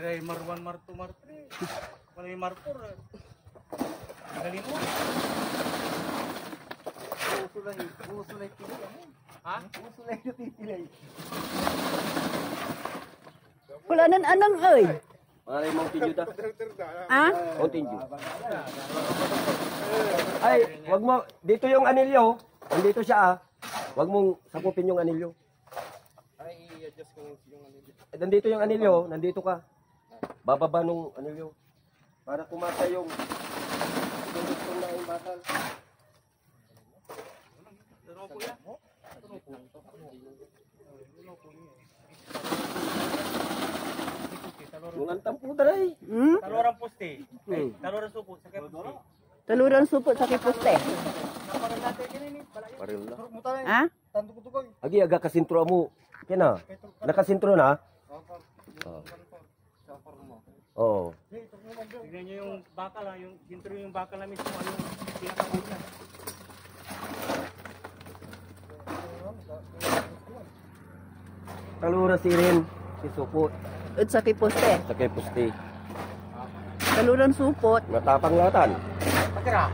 Kaya Marwan, Marto, Martre. Wala yung Marpor. Galing mo. Usulay pilay. Ha? Usulay pilay. Wala nan anang oy. Maray Mountain Dew ta. Ha? Mountain Dew. Ay, wag mo. Dito yung anilyo. Nandito siya ah. Wag mong sakupin yung anilyo. Ay, i-adjust ko yung ano dito. Nandito yung anilyo. Nandito ka. Bababa nung anilyo. Para kumasa yung gusto na yung bakal. Dalawa po yan. Nung tampo daray. Talurang poste. Talurang supot. Sa kaya poste. Taluran supot sa kiposte. Paril na. Ha? Agi aga kasintro mo. Kena. Nakasintro na? Oo. Tignan nyo yung bakal ha. Yung sintro yung bakal na mismo. Yung pinakabuna. Talura si Rin. Si Supot. Ut sa kiposte. Sa kay pusti. Taluran supot. Matapang latan. Patira.